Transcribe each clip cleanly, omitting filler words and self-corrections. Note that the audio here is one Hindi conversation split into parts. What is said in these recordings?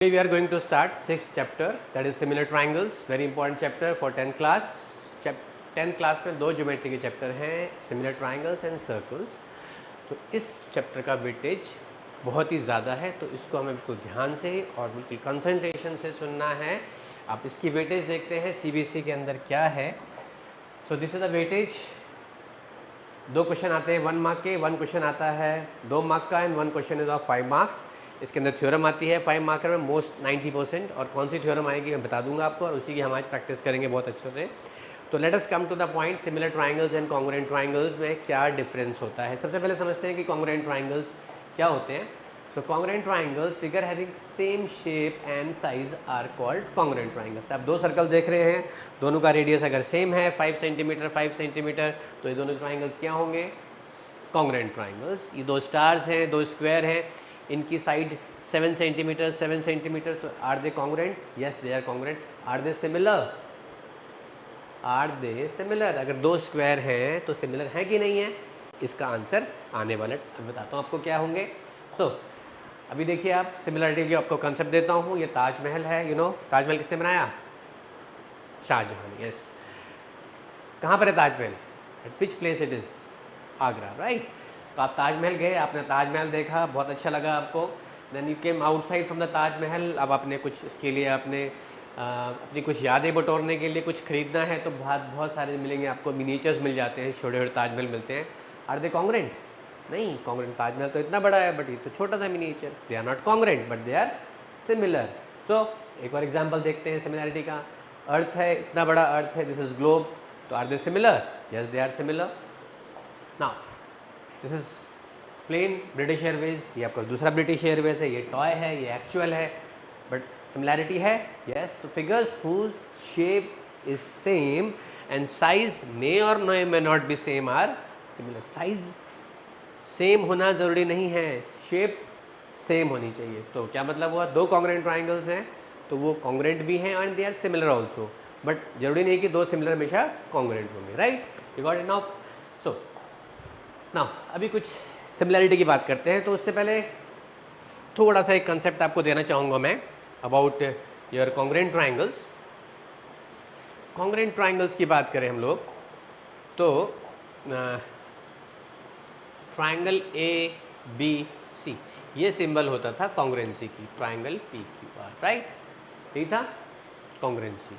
Today we are going to start 6th chapter, that is similar triangles, very important chapter for 10th class. 10th class में दो ज्योमेट्री के चैप्टर हैं, सिमिलर ट्राइंगल्स एंड सर्कल्स. तो इस चैप्टर का वेटेज बहुत ही ज़्यादा है, तो इसको हमें बिल्कुल ध्यान से और बिल्कुल कंसंट्रेशन से सुनना है. आप इसकी वेटेज देखते हैं सीबीएसई के अंदर क्या है. So this is the weightage. दो क्वेश्चन आते हैं 1 मार्क के, 1 क्वेश्चन आता है 2 मार्क का and 1 question is of 5 marks. इसके अंदर थ्योरम आती है 5 मार्कर में मोस्ट 90%, और कौन सी थ्योरम आएगी मैं बता दूंगा आपको, और उसी की हम आज प्रैक्टिस करेंगे बहुत अच्छे से. तो let us come to the point. Similar triangles and congruent triangles में क्या डिफरेंस होता है. सबसे पहले समझते हैं कि कॉन्ग्रुएंट ट्राइंगल्स क्या होते हैं. So congruent triangles figure having same shape and size are called congruent triangles. आप दो सर्कल देख रहे हैं, दोनों का रेडियस अगर सेम है 5 सेंटीमीटर 5 सेंटीमीटर, तो ये दोनों ट्राइंगल्स क्या होंगे, कॉन्ग्रुएंट ट्राइंगल्स. ये दो स्टार्स हैं, दो स्क्वायर हैं, इनकी साइड 7 सेंटीमीटर 7 सेंटीमीटर, तो are they congruent? Yes they are congruent. Are they similar? Are they similar? अगर दो स्क्वायर हैं तो सिमिलर है कि नहीं है, इसका आंसर आने वाले बताता हूँ आपको क्या होंगे. सो अभी देखिए आप, सिमिलरिटी की आपको कंसेप्ट देता हूँ. ये ताजमहल है, ताजमहल किसने बनाया? शाहजहां. यस. कहाँ पर है Taj Mahal? Eight which place it is? Agra, right. तो आप ताजमहल गए, आपने ताजमहल देखा, बहुत अच्छा लगा आपको. Then you came outside from the Taj Mahal. अब आपने कुछ इसके लिए आपने अपनी कुछ यादें बटोरने के लिए कुछ खरीदना है, तो बहुत सारे मिलेंगे आपको, मिनिएचर्स मिल जाते हैं, छोटे छोटे ताजमहल मिलते हैं. Are they congruent? नहीं. कॉन्ग्रुएंट ताजमहल तो इतना बड़ा है, बट ये तो छोटा था miniature. They are not congruent but they are similar. So एक और एग्जाम्पल देखते हैं सिमिलरिटी का. अर्थ है, इतना बड़ा अर्थ है, दिस इज ग्लोब, तो are they similar? Yes they are similar. Now this is plane British Airways, ये आपका दूसरा ब्रिटिश एयरवेज है, ये टॉय है, ये एक्चुअल है, बट सिमिलैरिटी है. यस. तो figures whose shape is same and size may और may not be same are similar. Size same होना ज़रूरी नहीं है, शेप सेम होनी चाहिए. तो क्या मतलब हुआ, दो कॉन्ग्रुएंट ट्राइंगल्स हैं तो वो कॉन्ग्रुएंट भी हैं and they are similar also, but जरूरी नहीं कि दो सिमिलर हमेशा कॉन्ग्रुएंट होंगे, right. You got it now. So now अभी कुछ सिमिलरिटी की बात करते हैं. तो उससे पहले थोड़ा सा एक कंसेप्ट आपको देना चाहूँगा मैं about your congruent triangles. Congruent triangles की बात करें हम लोग तो ट्राइंगल ए बी सी, ये सिंबल होता था कॉन्ग्रुएंसी की, triangle P Q R, right. यही था कॉन्ग्रुएंसी.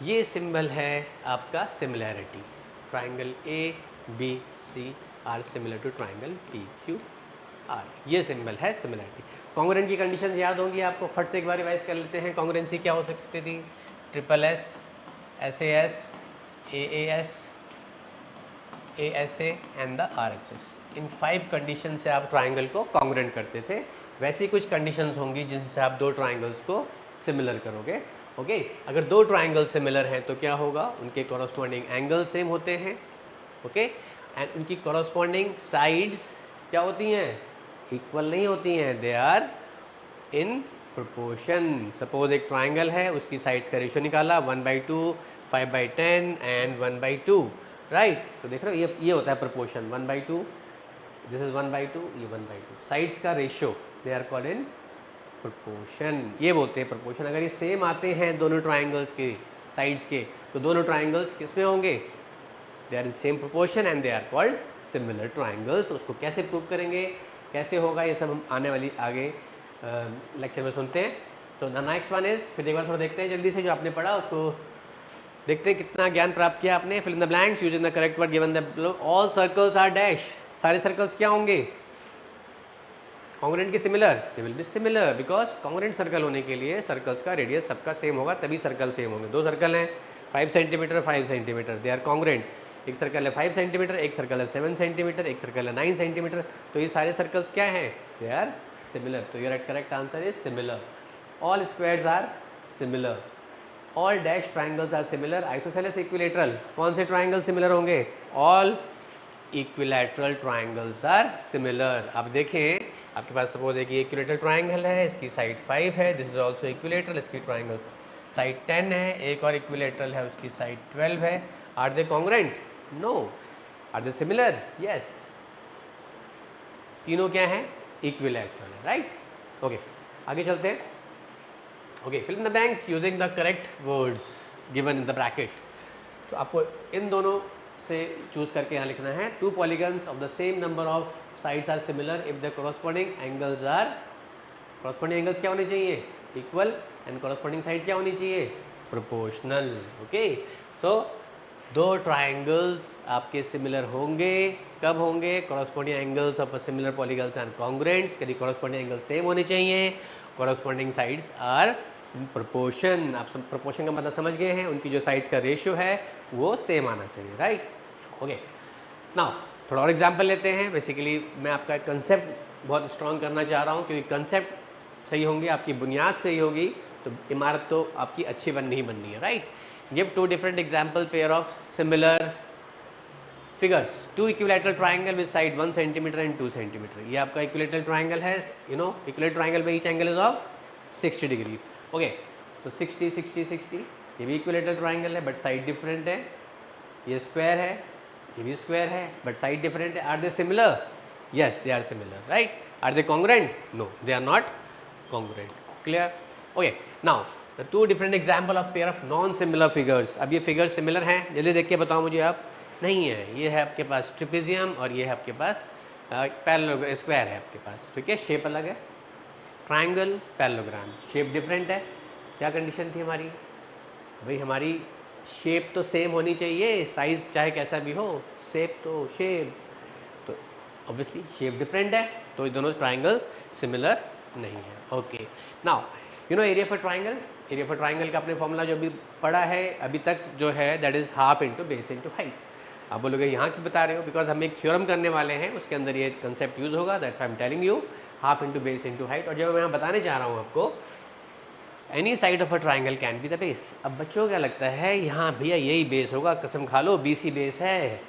ये सिंबल है आपका similarity. Triangle A B C are similar to triangle P Q R, ये सिंबल है सिमिलरिटी. कॉन्ग्रुएंट की कंडीशंस याद होंगी आपको, फट से एक बार रिवाइज कर लेते हैं. कॉन्ग्रुएंसी क्या हो सकती थी? Triple S, S A S, A S, A S A and the R H S. In 5 condition से आप ट्राइंगल को कॉन्ग्रुएंट करते थे. वैसी कुछ कंडीशंस होंगी जिनसे आप दो ट्राइंगल्स को सिमिलर करोगे. ओके. अगर दो ट्राइंगल सिमिलर हैं तो क्या होगा, उनके कॉरस्पॉन्डिंग एंगल सेम होते हैं. ओके. एंड उनकी कॉरस्पॉन्डिंग साइड्स क्या होती हैं? इक्वल नहीं होती हैं, they are in proportion. Suppose एक ट्राइंगल है, उसकी साइड्स का रेशियो निकाला 1/2, 5/10 एंड 1/2, राइट. तो देख रहे हो ये होता है प्रोपोर्शन. 1/2, दिस इज 1/2, ये 1/2. साइड्स का ratio they are called in proportion, ये बोलते हैं प्रोपोर्शन. अगर ये सेम आते हैं दोनों ट्राइंगल्स के साइड्स के, तो दोनों ट्राइंगल्स किस में होंगे? They are in same proportion and they are called similar triangles. उसको कैसे प्रूव करेंगे, कैसे होगा, ये सब हम आने वाली आगे लेक्चर में सुनते हैं. तो द नेक्स्ट वन इज, फिर एक बार थोड़ा देखते हैं जल्दी से जो आपने पढ़ा उसको देखते हैं कितना ज्ञान प्राप्त किया आपने. Fill in the blanks using the correct word given the below. All circles are dash. सारे सर्कल्स क्या होंगे? कॉन्ग्रुएंट के similar? They will be similar, because congruent circle होने के लिए सर्कल्स का रेडियस सबका सेम होगा, तभी सर्कल सेम होंगे. दो सर्कल हैं 5 centimetre 5 centimetre, they are congruent. एक सर्कल है 5 सेंटीमीटर, एक सर्कल है 7 सेंटीमीटर, एक सर्कल है 9 सेंटीमीटर, तो ये सारे सर्कल्स क्या हैं? They are similar. तो your correct answer is similar. All squares are similar. All dash triangles are similar. Isosceles equilateral, कौन से ट्राइंगल सिमिलर होंगे? All equilateral triangles are similar. अब देखें आपके पास सपोज एक इक्विलैटरल ट्राइंगल है, इसकी साइड 5 है, दिस इज ऑल्सो इक्विलैटरल, इसकी ट्राइंगल साइड 10 है. एक और इक्विलैटरल है, उसकी साइड 12 है. Are they congruent? No. Are they similar? Yes. तीनों क्या हैं? Equilateral, right. ओके, आगे चलते हैं. Okay, fill in the blanks using the correct words given in the bracket. तो आपको इन दोनों से चूज करके यहाँ लिखना है, two polygons of the same number of sides are similar if the corresponding angles are, corresponding angles क्या होने चाहिए, इक्वल, एंड कॉरस्पॉन्डिंग साइड क्या होनी चाहिए, प्रोपोर्शनल। ओके, सो दो ट्राइंगल्स आपके सिमिलर होंगे, कब होंगे, corresponding angles of similar polygons are congruent, यदि कॉरस्पॉन्डिंग एंगल सेम होने चाहिए, कॉरस्पॉन्डिंग साइड्स आर प्रोपोर्शन। आप सब प्रोपोर्शन का मतलब समझ गए हैं, उनकी जो साइड्स का रेशियो है वो सेम आना चाहिए, राइट। ओके, नाउ थोड़ा और एग्जांपल लेते हैं। बेसिकली मैं आपका कंसेप्ट बहुत स्ट्रॉन्ग करना चाह रहा हूँ, क्योंकि कंसेप्ट सही होंगे, आपकी बुनियाद सही होगी तो इमारत तो आपकी अच्छी बननी ही बननी है, right. Give two different example pair of similar figures, two equilateral triangle with side 1 centimetre and 2 centimetre. ये आपका इक्विलैटरल ट्राइंगल है, यू नो इक्विलैटरल ट्राइंगल में each angle is of 60 degree. Okay, तो 60 60 60 ये भी इक्विलैटरल ट्राइंगल है बट साइड डिफरेंट है, ये स्क्वायर है, ये भी स्क्वायर है बट साइड डिफरेंट है। Are they similar? Yes, they are similar, right. Are they congruent? No, they are not congruent. Clear? Okay, now the two different example of pair of non similar figures. अब ये फिगर सिमिलर हैं, जल्दी देख के बताओ मुझे आप। नहीं है, ये है आपके पास ट्रिपेजियम और ये है आपके पास पैरेललोग्राम, स्क्वायर है आपके पास, ठीक है, शेप अलग है। ट्राइंगल, पैरेललोग्राम, शेप डिफरेंट है। क्या कंडीशन थी हमारी भाई, हमारी शेप तो सेम होनी चाहिए, साइज चाहे कैसा भी हो, शेप तो शेप, तो ऑब्वियसली शेप डिफरेंट है, तो ये दोनों ट्राइंगल्स सिमिलर नहीं है। Okay, now you know area for triangle, area for triangle का अपने फॉर्मूला जो भी पढ़ा है अभी तक जो है, that is half into base into height. आप बोलोगे यहाँ क्यों बता रहे हो, बिकॉज हम एक थ्योरम करने वाले हैं, उसके अंदर ये कंसेप्ट यूज़ होगा, that's I am telling you, half into base into height. और जो मैं यहाँ बताने जा रहा हूँ आपको, any side of a triangle can be the base. अब बच्चों को क्या लगता है, यहाँ भैया यही बेस होगा, कसम खा लो BC बेस है,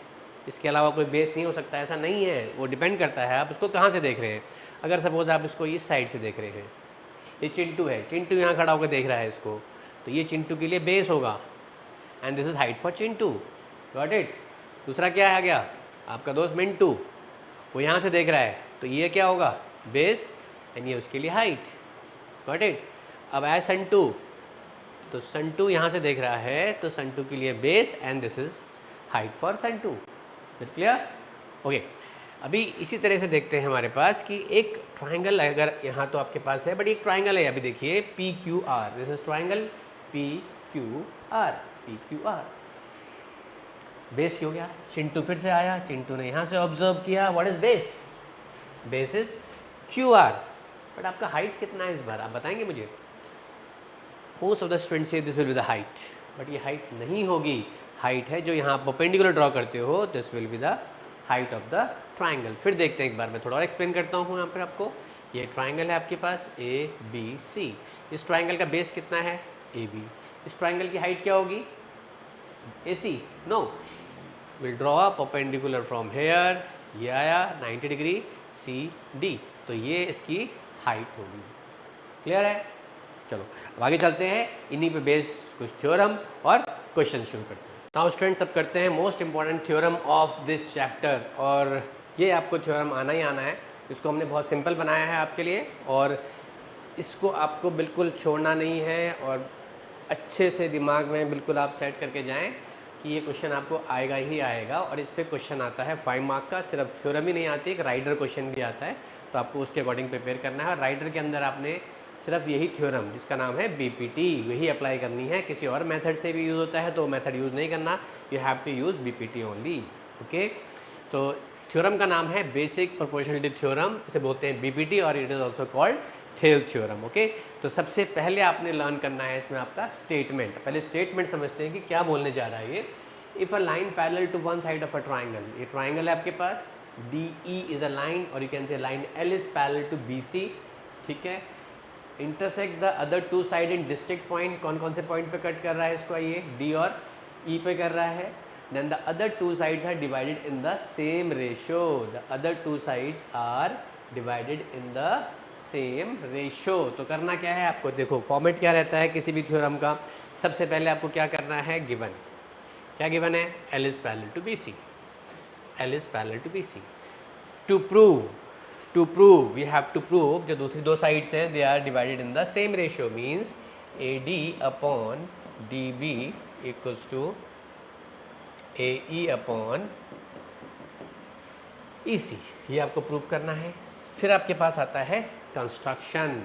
इसके अलावा कोई बेस नहीं हो सकता, ऐसा नहीं है। वो डिपेंड करता है आप उसको कहाँ से देख रहे हैं। अगर सपोज आप इसको इस साइड से देख रहे हैं, ये चिंटू है, चिंटू यहाँ खड़ा होकर देख रहा है इसको, तो ये चिंटू के लिए बेस होगा, and this is height for Chintu, got it. दूसरा क्या आ गया, आपका दोस्त मिंटू, वो यहाँ से देख रहा है, तो ये क्या होगा, बेस, एंड ये उसके लिए हाइट, गॉट इट। अब आया संटू, तो संटू यहाँ से देख रहा है, तो संटू के लिए base, and this is height for Santu. Clear? Okay, अभी इसी तरह से देखते हैं हमारे पास कि एक ट्राइंगल अगर यहाँ तो आपके पास है, बट एक ट्राइंगल है, अभी देखिए PQR, this is triangle PQR, PQR। Base क्यों गया, चिंटू फिर से आया, चिंटू ने यहाँ से ऑब्जर्व किया, what is base, base is QR, but आपका हाइट कितना है इस बार, आप बताएंगे मुझे। मोस्ट ऑफ द स्टूडेंट्स से this will be the height, but ये हाइट नहीं होगी, हाइट है जो यहाँ आप परपेंडिकुलर ड्रॉ करते हो, this will be the height of the triangle. फिर देखते हैं एक बार, मैं थोड़ा और एक्सप्लेन करता हूँ यहाँ पर आपको। ये ट्राइंगल है आपके पास ABC, इस ट्राइंगल का बेस कितना है AB, इस ट्राइंगल की हाइट क्या होगी AC, no, will draw a perpendicular from here, ये आया 90 डिग्री CD, तो ये इसकी हाइट होगी। क्लियर है? चलो अब आगे चलते हैं, इन्हीं पे बेस कुछ थ्योरम और क्वेश्चन शुरू करते हैं। नाउ स्टूडेंट्स, अब करते हैं most important theorem of this chapter, और ये आपको थ्योरम आना ही आना है। इसको हमने बहुत सिंपल बनाया है आपके लिए, और इसको आपको बिल्कुल छोड़ना नहीं है, और अच्छे से दिमाग में बिल्कुल आप सेट करके जाएं कि ये क्वेश्चन आपको आएगा ही आएगा। और इस पर क्वेश्चन आता है 5 मार्क का, सिर्फ थ्योरम ही नहीं आती, एक राइडर क्वेश्चन भी आता है, तो आपको उसके अकॉर्डिंग प्रिपेयर करना है। राइडर के अंदर आपने सिर्फ यही थ्योरम जिसका नाम है BPT, वही अप्लाई करनी है। किसी और मेथड से भी यूज़ होता है तो मेथड यूज़ नहीं करना, you have to use BPT only. Okay, तो थ्योरम का नाम है बेसिक प्रोपोर्शनलिटी थ्योरम, इसे बोलते हैं BPT, और it is also called Thales theorem. Okay, तो सबसे पहले आपने लर्न करना है इसमें आपका स्टेटमेंट। पहले स्टेटमेंट समझते हैं कि क्या बोलने जा रहा है ये। If a line parallel to one side of a triangle, ये ट्राइंगल है आपके पास, DE इज अ लाइन, और you can say line L is parallel to BC, ठीक है। Intersect the other two side in district point, कौन कौन से पॉइंट पे कट कर रहा है इसको, ये D और E पे कर रहा है। Then the other two sides are divided in the same ratio, the other two sides are divided in the same ratio. तो करना क्या है आपको, देखो फॉर्मेट क्या रहता है किसी भी थ्योरम का। सबसे पहले आपको क्या करना है, गिवन, क्या गिवन है, L is parallel to BC, L is parallel to BC। To prove we have to prove जो दूसरी दो साइड्स हैं they are divided in the same ratio, means A D upon D B equals to A E upon E C, ये आपको प्रूव करना है। फिर आपके पास आता है कंस्ट्रक्शन।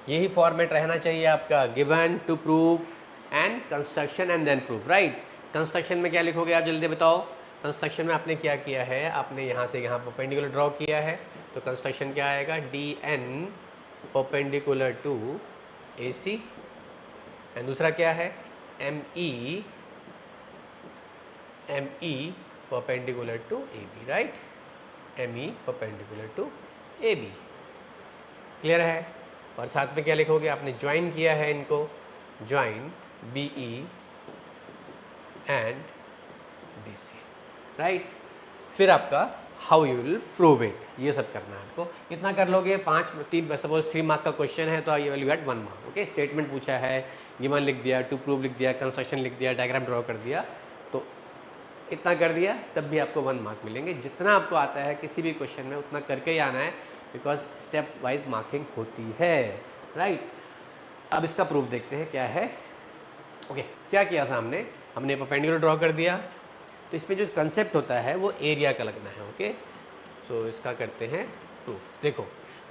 यही फॉर्मेट रहना चाहिए आपका, given to prove and construction and then prove, right. Construction में क्या लिखोगे आप, जल्दी बताओ। कंस्ट्रक्शन में आपने क्या किया है, आपने यहाँ से यहाँ परपेंडिकुलर ड्रॉ किया है, तो कंस्ट्रक्शन क्या आएगा, D N perpendicular to A C, and दूसरा क्या है, M E perpendicular to A B, right. M E perpendicular to A B, clear है। और साथ में क्या लिखोगे, आपने ज्वाइन किया है इनको, join B E and D C, right. फिर आपका how you will prove it, ये सब करना है आपको। कितना कर लोगे, 3 सपोज 3 मार्क का क्वेश्चन है तो you will get 1 mark, okay. Statement पूछा है, गिवन लिख दिया, टू प्रूव लिख दिया, कंस्ट्रक्शन लिख दिया, डायग्राम ड्रॉ कर दिया, तो इतना कर दिया तब भी आपको 1 मार्क मिलेंगे। जितना आपको आता है किसी भी क्वेश्चन में उतना करके ही आना है, बिकॉज स्टेप वाइज मार्किंग होती है, राइट। अब इसका प्रूफ देखते हैं क्या है, ओके। क्या किया था हमने परपेंडिकुलर ड्रॉ कर दिया, तो इसमें जो कंसेप्ट होता है वो एरिया का लगना है, ओके। सो इसका करते हैं प्रूफ। देखो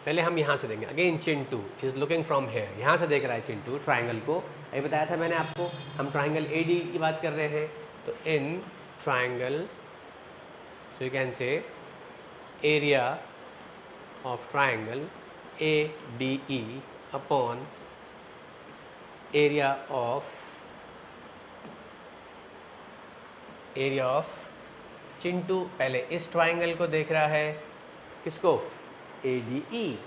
पहले हम यहाँ से देंगे, again Chintu is looking from here, यहाँ से देख रहा है चिंटू ट्राइंगल को। अभी बताया था मैंने आपको, हम ट्राइंगल ए डी की बात कर रहे हैं, तो in triangle, so you can से area of triangle A D E upon area of Chintu. पहले इस ट्राइंगल को देख रहा है, किसको, ए डी ई।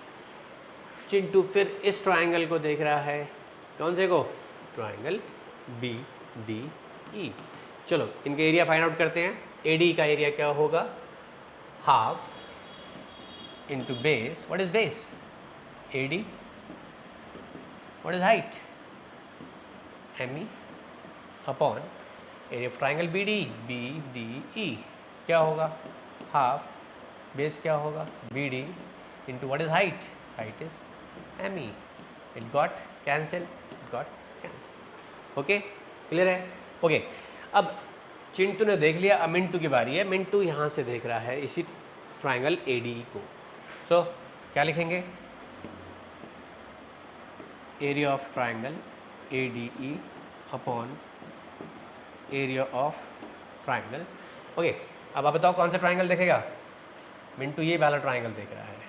चिंटू फिर इस ट्राइंगल को देख रहा है, कौन से को, ट्राइंगल बी डी ई। चलो इनके एरिया फाइंड आउट करते हैं। ए डी का एरिया क्या होगा, half into base, what is base, A D, what is height, M E, upon area of triangle B D E क्या होगा, हाफ बेस क्या होगा, B D into what is height, height is M E. It got cancel, okay, clear है, ओके। अब चिंटू ने देख लिया, अब मिंटू की बारी है। मिंटू यहाँ से देख रहा है इसी ट्राइंगल ए डी को, सो क्या लिखेंगे, area of triangle A D E upon area of triangle, okay. अब आप बताओ कौन सा ट्राइंगल देखेगा, मिंटू ये वाला ट्राइंगल देख रहा है,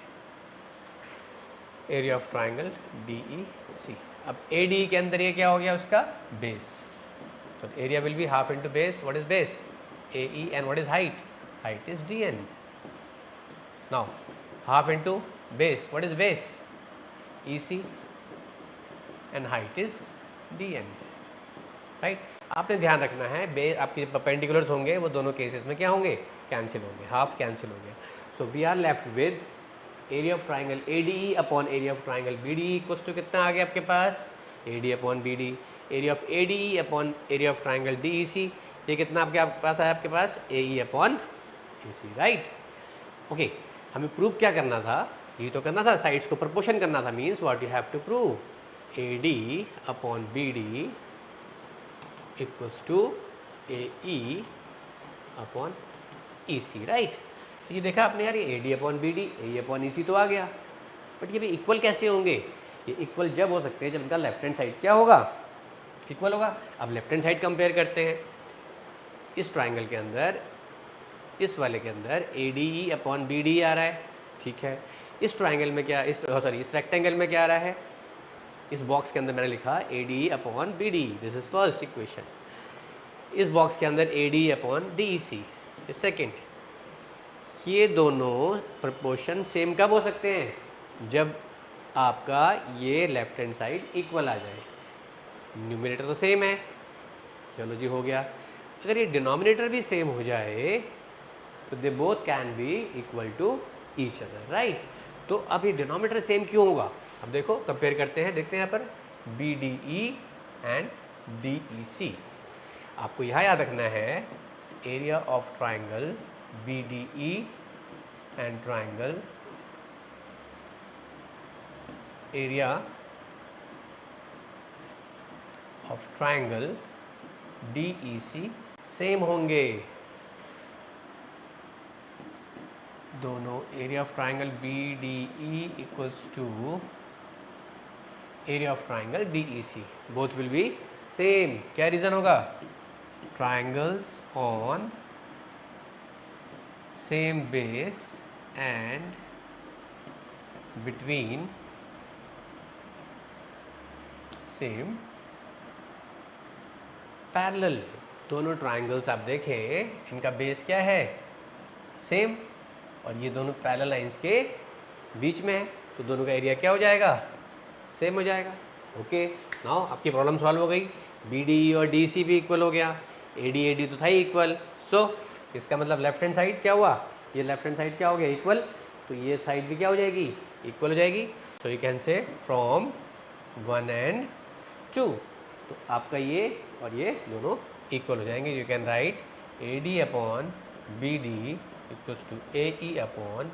area of triangle D E C. अब ए डी के अंदर ये क्या हो गया, उसका बेस, तो area will be half into base, what is base, A E, and what is height, height is D N. Now half into base, what is base, E C, and height is D N, right. आपने ध्यान रखना है, बेस आपके परपेंडिकुलर्स होंगे वो दोनों केसेस में क्या होंगे, कैंसिल होंगे, हाफ कैंसिल हो गया। So we are left with area of triangle A D E upon area of triangle B D equals to कितना आ गया आपके पास, A D upon B D, area of A D E upon area of triangle D E C, ये कितना आपके पास आया, आपके पास A E upon A C, right, okay. हमें प्रूव क्या करना था, ये तो करना था, साइड्स को प्रपोर्शन करना था, means what you have to prove, A D upon B D equals to A E upon E C, right. तो ये देखा आपने यार, ये A D upon B D, A E upon E C तो आ गया, बट ये भी इक्वल कैसे होंगे, ये इक्वल जब हो सकते हैं जब इनका लेफ्ट हैंड साइड क्या होगा, इक्वल होगा। अब लेफ्ट हैंड साइड कंपेयर करते हैं, इस ट्राइंगल के अंदर, इस वाले के अंदर A D E upon B D आ रहा है, ठीक है। इस ट्राइंगल में क्या, इस रेक्टेंगल में क्या आ रहा है, इस बॉक्स के अंदर मैंने लिखा A D upon B D, this is first equation. इस बॉक्स के अंदर A D upon D E C, second. ये दोनों प्रपोर्शन सेम कब हो सकते हैं, जब आपका ये लेफ्ट हैंड साइड इक्वल आ जाए, न्यूमरेटर तो सेम है, चलो जी हो गया। अगर ये डिनोमिनेटर भी सेम हो जाए तो they both can be equal to each other, right. तो अब ये डिनोमिनेटर सेम क्यों होगा, अब देखो कंपेयर करते हैं, देखते हैं यहाँ पर B D E and D E C. आपको यहाँ याद रखना है, area of triangle B D E and triangle area of triangle DEC same होंगे, दोनों area of triangle BDE equals to area of triangle DEC, both will be same. क्या रीज़न होगा? Triangles on same base and between same parallel. दोनों ट्राइंगल्स आप देखें, इनका बेस क्या है? सेम, और ये दोनों पैरेलल लाइंस के बीच में है, तो दोनों का एरिया क्या हो जाएगा? सेम हो जाएगा। ओके, नाउ आपकी प्रॉब्लम सॉल्व हो गई। BDE और DEC भी इक्वल हो गया, AD तो था ही इक्वल। सो इसका मतलब लेफ्ट हैंड साइड क्या हुआ? ये लेफ्ट हैंड साइड क्या हो गया? इक्वल। तो ये साइड भी क्या हो जाएगी? इक्वल हो जाएगी। सो यू कैन से फ्रॉम 1 and 2, तो आपका ये और ये दोनों इक्वल हो जाएंगे। You can write AD upon BD equals to AE upon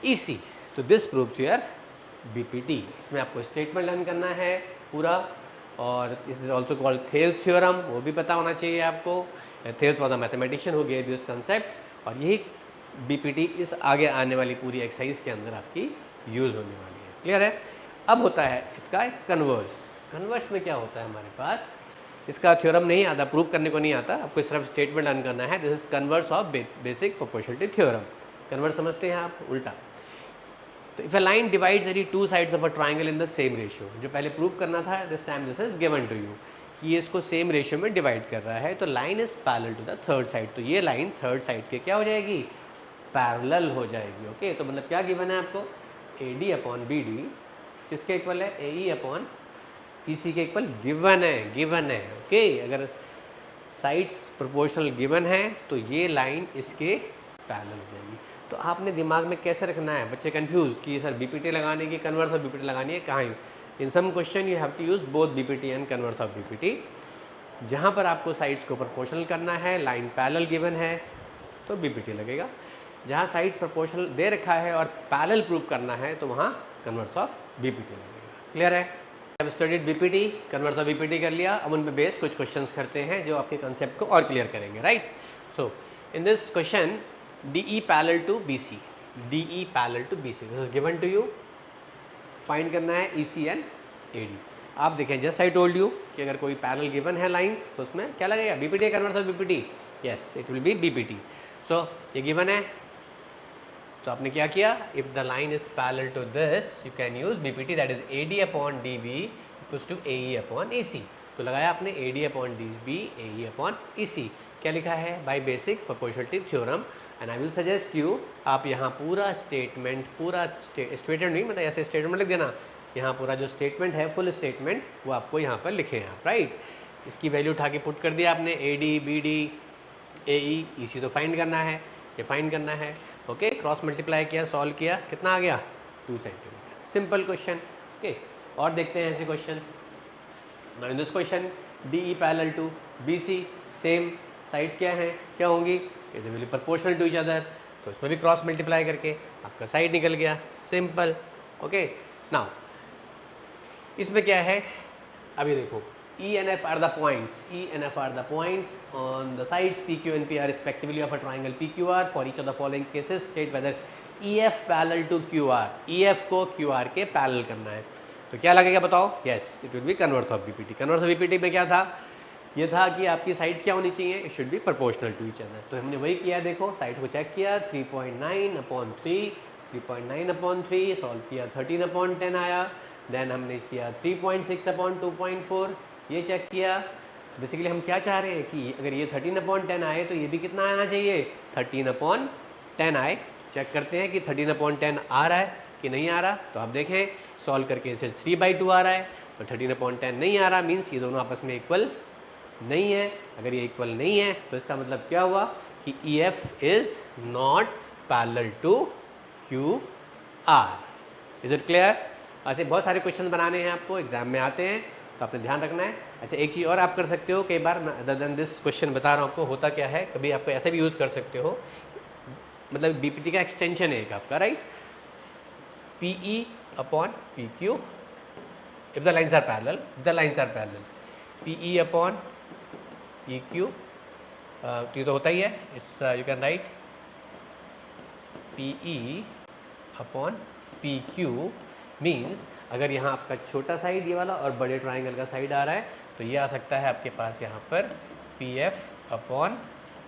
EC। तो दिस प्रूव्स योर BPT। इसमें आपको स्टेटमेंट लर्न करना है पूरा, और this is also called Thales theorem, वो भी पता होना चाहिए आपको। Thales was a mathematician who gave this concept, और यही BPT इस आगे आने वाली पूरी एक्सरसाइज के अंदर आपकी यूज़ होने वाली है। क्लियर है? अब होता है इसका कन्वर्स। कन्वर्स में क्या होता है हमारे पास? इसका थ्योरम नहीं आता, प्रूव करने को नहीं आता, आपको सिर्फ स्टेटमेंट लर्न करना है। This is converse of basic proportionality theorem. Converse समझते हैं आप? उल्टा। तो if a line divides any two sides of a triangle in the same ratio, जो पहले प्रूव करना था, this time this is given to you कि ये इसको सेम रेशियो में डिवाइड कर रहा है, तो line is parallel to the third side. तो ये लाइन थर्ड साइड के क्या हो जाएगी? पैरेलल हो जाएगी। ओके, तो मतलब क्या गिवन है आपको? AD अपॉन BD किसके इक्वल है? AE अपॉन EC के इक्वल गिवन है, गिवन है। ओके, अगर साइड्स प्रोपोर्शनल गिवन है तो ये लाइन इसके पैरेलल हो जाएगी। तो आपने दिमाग में कैसे रखना है? बच्चे कंफ्यूज कि सर BPT लगाने की, कन्वर्स ऑफ BPT लगानी है, कहाँ? In some question you have to use both BPT and converse of BPT। जहाँ पर आपको साइड्स को प्रोपोर्शनल करना है, लाइन पैरेलल गिवन है, तो BPT लगेगा। जहाँ साइड्स प्रोपोर्शनल दे रखा है और पैरेलल प्रूव करना है, तो वहाँ कन्वर्स ऑफ BPT लगेगा। क्लियर है? अब studied BPT, converse of BPT कर लिया। अब उन पे बेस कुछ क्वेश्चंस करते हैं जो आपके कंसेप्ट को और क्लियर करेंगे, right? So in this question DE parallel to BC, DE parallel to BC, this is given to you. Find करना है EC एंड AD। आप देखें, जस्ट आई टोल्ड यू कि अगर कोई पैरेलल गिवन है लाइंस, तो उसमें क्या लगेगा? BPT converse of BPT? Yes, it will be BPT। So ये गिवन है, तो आपने क्या किया? If the line is parallel to this, you can use BPT, that is AD upon DB equals to AE upon EC। तो लगाया आपने AD upon DB, AE upon EC। क्या लिखा है? By basic proportionality theorem. And I will suggest you, आप यहाँ पूरा स्टेटमेंट, पूरा स्टेटमेंट नहीं, मतलब ऐसे स्टेटमेंट लिख देना। यहाँ पूरा जो स्टेटमेंट है, फुल स्टेटमेंट, वो आपको यहाँ पर लिखे हैं आप, राइट? इसकी वैल्यू उठा के पुट कर दिया आपने, AD BD AE EC तो फाइंड करना है, ये फाइंड करना है। ओके, क्रॉस मल्टीप्लाई किया, सॉल्व किया, कितना आ गया? 2 सेंटीमीटर। Simple question. ओके, और देखते हैं ऐसे question. In this question DE parallel to BC, same sides क्या हैं? क्या होंगी? ये will be proportional to each other, तो इसमें भी क्रॉस मल्टीप्लाई करके आपका साइड निकल गया। सिंपल। ओके, नाउ इसमें क्या है? अभी देखो, E and F are the points. E and F are the points on the sides PQ and PR respectively of a triangle PQR. For each of the following cases, state whether EF parallel to QR. EF को QR के पैरेलल करना है, तो क्या लगेगा बताओ? Yes, it will be converse of BPT. Converse of BPT में क्या था? ये था कि आपकी साइड्स क्या होनी चाहिए? It should be proportional to each other. तो हमने वही किया, देखो साइड्स को चेक किया, 3.9 अपॉन 3, 3.9 अपॉन 3, सॉल्व किया, 13 अपॉन 10 आया। देन हमने किया 3.6 अपॉन 2.4, ये चेक किया। बेसिकली हम क्या चाह रहे हैं कि अगर ये 13 अपॉन 10 आए तो ये भी कितना आना चाहिए? 13 अपॉन 10 आए। चेक करते हैं कि 13 अपॉन 10 आ रहा है कि नहीं आ रहा। तो आप देखें, सॉल्व करके इसे 3/2 आ रहा है, तो 13 अपॉन 10 नहीं आ रहा, मीन्स ये दोनों आपस में इक्वल नहीं है। अगर ये इक्वल नहीं है तो इसका मतलब क्या हुआ कि EF is not parallel to QR। Is it clear? ऐसे बहुत सारे क्वेश्चन बनाने हैं आपको, एग्जाम में आते हैं, तो आपने ध्यान रखना है। अच्छा, एक चीज़ और आप कर सकते हो, कई बार अदर देन दिस क्वेश्चन बता रहा हूँ आपको, होता क्या है, कभी आपको ऐसे भी यूज़ कर सकते हो, मतलब BPT का एक्सटेंशन है एक आपका, right? PE upon PQ if the lines are parallel, the lines are parallel, P E upon P Q, ये तो होता ही है, it's you can write P E upon P Q means अगर यहाँ आपका छोटा साइड ये वाला और बड़े ट्राइंगल का साइड आ रहा है तो ये आ सकता है आपके पास यहाँ पर P F upon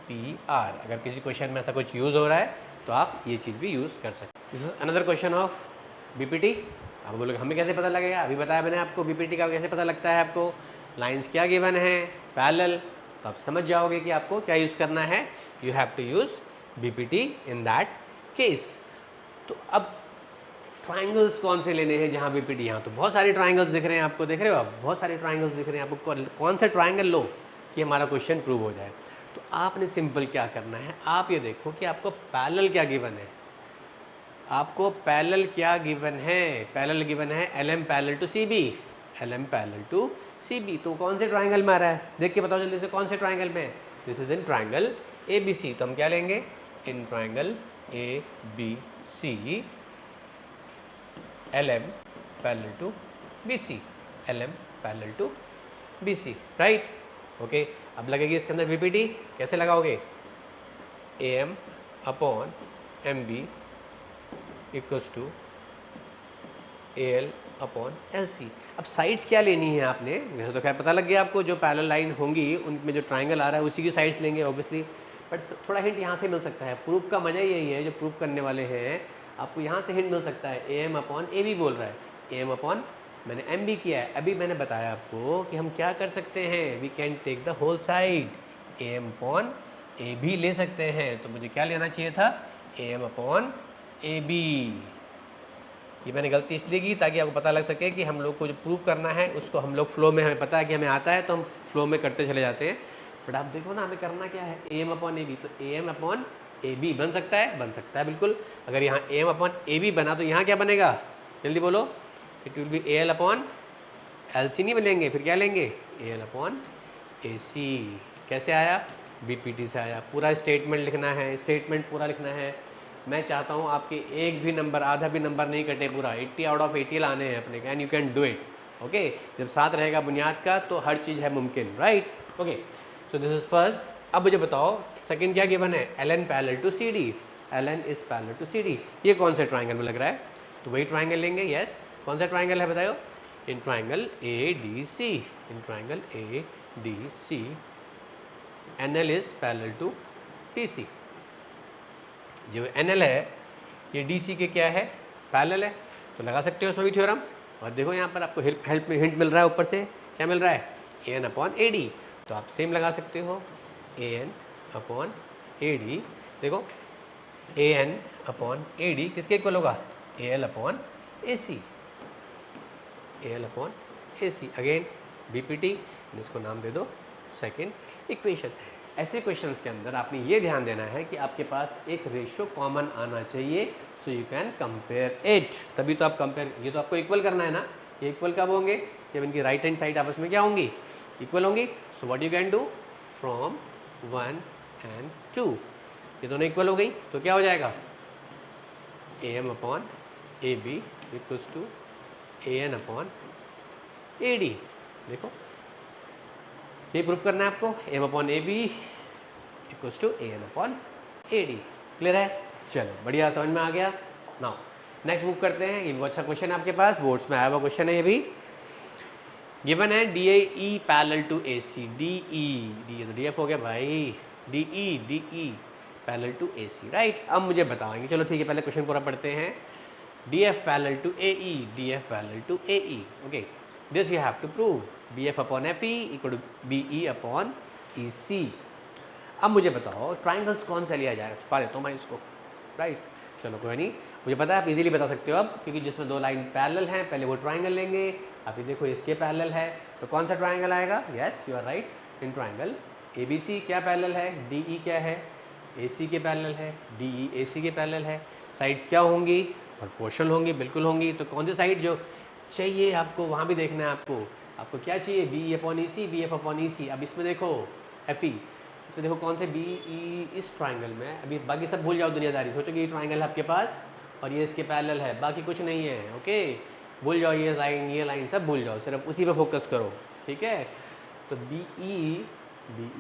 P R. अगर किसी क्वेश्चन में ऐसा कुछ यूज़ हो रहा है तो आप ये चीज़ भी यूज़ कर सकते हैं। This is another question of BPT. आप बोलोगे हमें कैसे पता लगेगा, अभी बताया मैंने आपको बीपीटी का कैसे पता लगता है। आपको लाइंस क्या गिवन है, पैरेलल, तो आप समझ जाओगे कि आपको क्या यूज़ करना है। You have to use BPT in that case. तो अब ट्राइंगल्स कौन से लेने हैं जहाँ बीपीटी, यहाँ तो बहुत सारे ट्राइंगल्स दिख रहे हैं आपको, देख रहे हो आप, बहुत सारे ट्राइंगल्स दिख रहे हैं आपको, कौन सा ट्राइंगल लो कि हमारा क्वेश्चन प्रूव हो जाए। तो आपने सिंपल क्या करना है, आप ये देखो कि आपको पैरेलल क्या गिवन है, आपको पैरेलल क्या गिवन है, पैरेलल गिवन है L M parallel to C B, L M parallel to C B. तो कौन से ट्राइंगल में आ रहा है, देख के बताओ जल्दी से कौन से ट्राइंगल में है। This is in triangle A B C. तो हम क्या लेंगे, in triangle A B C L M parallel to B C, L M parallel to B C, right. Okay, अब लगेगी इसके अंदर बीपीटी, कैसे लगाओगे, A M upon M B equals to A L upon L C. अब साइड्स क्या लेनी है आपने, वैसे तो खैर पता लग गया आपको, जो पैरेलल लाइन होंगी उनमें जो ट्राइंगल आ रहा है उसी की साइड्स लेंगे ऑब्वियसली, बट थोड़ा हिंट यहाँ से मिल सकता है। प्रूफ का मजा यही है, जो प्रूफ करने वाले हैं आपको यहाँ से हिंट मिल सकता है। A M upon A B बोल रहा है, ए एम अपॉन मैंने एम बी किया है। अभी मैंने बताया आपको कि हम क्या कर सकते हैं, we can take the whole side, A M upon A B ले सकते हैं। तो मुझे क्या लेना चाहिए था, A M upon A B. ये मैंने गलती इसलिए की ताकि आपको पता लग सके कि हम लोग को जो प्रूफ करना है उसको हम लोग फ्लो में, हमें पता है कि हमें आता है तो हम फ्लो में करते चले जाते हैं। बट आप देखो ना, हमें करना क्या है, A M upon A B. तो A M upon A B बन सकता है, बन सकता है बिल्कुल। अगर यहाँ A M upon A B बना तो यहाँ क्या बनेगा, जल्दी बोलो, it will be A L upon L C. नहीं बनेंगे, फिर क्या लेंगे, ए एल अपॉन ए सी। कैसे आया, बी पी टी से आया। पूरा स्टेटमेंट लिखना है, स्टेटमेंट पूरा लिखना है। मैं चाहता हूँ आपके एक भी नंबर, आधा भी नंबर नहीं कटे, पूरा 80 आउट ऑफ 80 लाने हैं अपने, and you can do it. Okay, जब साथ रहेगा बुनियाद का तो हर चीज़ है मुमकिन, right. Okay, so this is first. अब मुझे बताओ सेकंड क्या गिवन है, L N parallel to C D, L N is parallel to C D. ये कौन से ट्राइंगल में लग रहा है, तो वही ट्राइंगल लेंगे। यस, कौन सा ट्राइंगल है बताओ, in triangle A D C, in triangle A D C N L is parallel to T C. जो एन एल है ये डी सी के क्या है, पैरेलल है, तो लगा सकते हो उसमें भी थ्योरम। और देखो यहाँ पर आपको हेल्प में हिंट मिल रहा है, ऊपर से क्या मिल रहा है, A N upon A D. तो आप सेम लगा सकते हो, A N upon A D. देखो A N upon A D किसके इक्वल होगा, A L upon A C, A L upon A C. Again B P T, इसको नाम दे दो सेकेंड इक्वेशन। ऐसे क्वेश्चंस के अंदर आपने ये ध्यान देना है कि आपके पास एक रेशियो कॉमन आना चाहिए, so you can compare it. तभी तो आप कंपेयर, ये तो आपको इक्वल करना है ना, ये इक्वल कब होंगे, जब इनकी राइट हैंड साइड आपस में क्या होंगी, इक्वल होंगी। So what you can do, from 1 and 2, ये दोनों इक्वल हो गई तो क्या हो जाएगा, A M upon A B equals to A N upon A D. देखो ये प्रूफ करना है आपको, M upon A B equals to A N upon A D. Clear है, चलो बढ़िया, समझ में आ गया। नाउ नेक्स्ट मूव करते हैं। ये बहुत अच्छा क्वेश्चन है आपके पास, बोर्ड्स में आया हुआ क्वेश्चन है ये भी। गिवन है D A E parallel to A C, D E D, ये तो डी एफ हो गया भाई, D E parallel to A C, right. अब मुझे बताएंगे, चलो ठीक है, पहले क्वेश्चन पूरा पढ़ते हैं। D F parallel to A E, D F parallel to A E, okay, this you have to prove, B F upon F E equal to B E upon E C. अब मुझे बताओ ट्राइंगल्स कौन सा लिया जाएगा, छुपा देता हूँ मैं इसको, राइट। चलो कोई नहीं, मुझे पता है आप इजीली बता सकते हो अब, क्योंकि जिसमें दो लाइन पैरेलल हैं, पहले वो ट्राइंगल लेंगे। अभी देखो इसके पैरेलल है, तो कौन सा ट्राइंगल आएगा, yes you are right, in triangle A B C क्या पैरेलल है, डी ई क्या है, ए सी के पैरेलल है, डी ई ए सी के पैरेलल है। साइड्स क्या होंगी, प्रोपोर्शनल होंगी, बिल्कुल होंगी। तो कौन सी साइड जो चाहिए आपको वहाँ भी देखना है आपको क्या चाहिए, B E upon E C, B F upon E C. अब इसमें देखो एफ ई, इसमें देखो कौन से बी ई इस ट्राइंगल में, अभी बाकी सब भूल जाओ दुनियादारी, सोचो कि ये ट्राइंगल है आपके पास और ये इसके पैरेलल है, बाकी कुछ नहीं है, ओके। भूल जाओ ये लाइन सब भूल जाओ, सिर्फ उसी पे फोकस करो, ठीक है। तो बी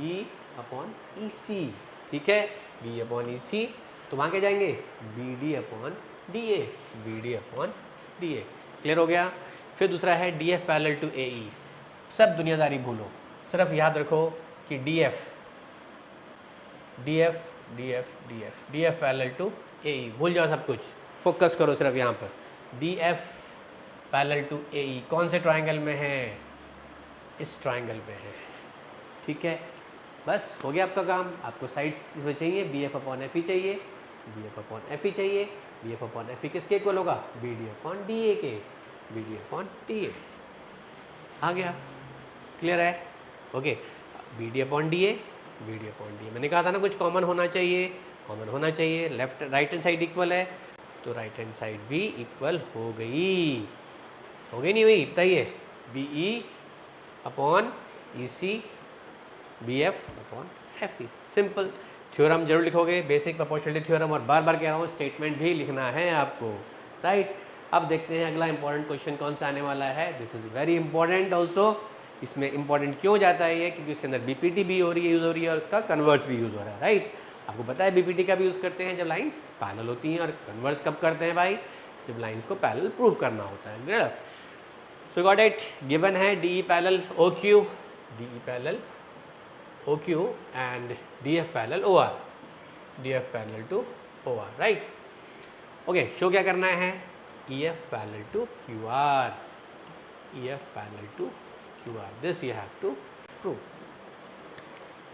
ई अपॉन ई सी, ठीक है, बी अपॉन ई सी, तो वहाँ क्या जाएंगे B D upon D A, clear हो गया। फिर दूसरा है D F parallel to A E, सब दुनियादारी भूलो, सिर्फ याद रखो कि D F parallel to A E, भूल जाओ सब कुछ, फोकस करो सिर्फ यहाँ पर। D F parallel to A E कौन से ट्राइंगल में है, इस ट्राइंगल में है, ठीक है। बस हो गया आपका काम। आपको साइड्स इसमें चाहिए, B F upon F E चाहिए, B F upon F E चाहिए, B F upon F E किसके इक्वल होगा, B D upon D A के, B D upon D A, आ गया, क्लियर है, okay. B D upon D A, मैंने कहा था ना कुछ कॉमन होना चाहिए, left right hand side equal है, तो राइट हैंड साइड भी इक्वल हो गई नहीं हुई, बताइए, B E upon E C, B F upon F E, simple. Theorem जरूर लिखोगे, बेसिक प्रोपोर्शनलिटी थ्योरम, और बार बार कह रहा हूँ स्टेटमेंट भी लिखना है आपको, राइट। अब देखते हैं अगला इंपॉर्टेंट क्वेश्चन कौन सा आने वाला है। This is very important also. इसमें इंपॉर्टेंट क्यों जाता है ये, क्योंकि उसके अंदर बीपीटी भी यूज़ हो रही है और उसका कन्वर्स भी यूज़ हो रहा है, राइट। आपको पता है बीपीटी का भी यूज़ करते हैं जब लाइंस पैरेलल होती हैं, और कन्वर्स कब करते हैं भाई, जब लाइंस को पैरेलल प्रूव करना होता है। सो गॉट इट, गिवन है D E parallel O Q, and DF parallel to OR, right? Okay, show क्या करना है, EF parallel to QR, this you have to prove।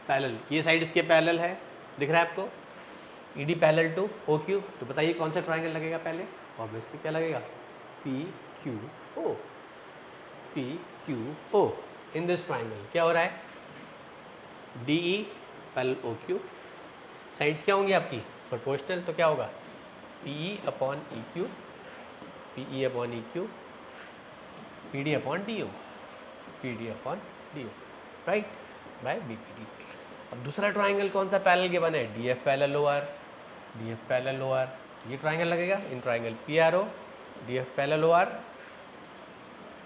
Parallel, ये साइड इसके पैरेलल है, दिख रहा है आपको, ED पैरेलल टू OQ, तो बताइए कौन सा ट्राइंगल लगेगा पहले, ऑब्वियसली क्या लगेगा, PQO। इन दिस ट्राइंगल क्या हो रहा है, DE पैरेलल OQ, साइड्स क्या होंगी आपकी प्रोपोर्शनल, तो क्या होगा PE upon EQ, PD upon DO, right, by BPD। अब दूसरा ट्राइंगल कौन सा पैरेलल गिवन है, DF पैरेलल OR, ये ट्राइंगल लगेगा in triangle PRO, DF parallel OR,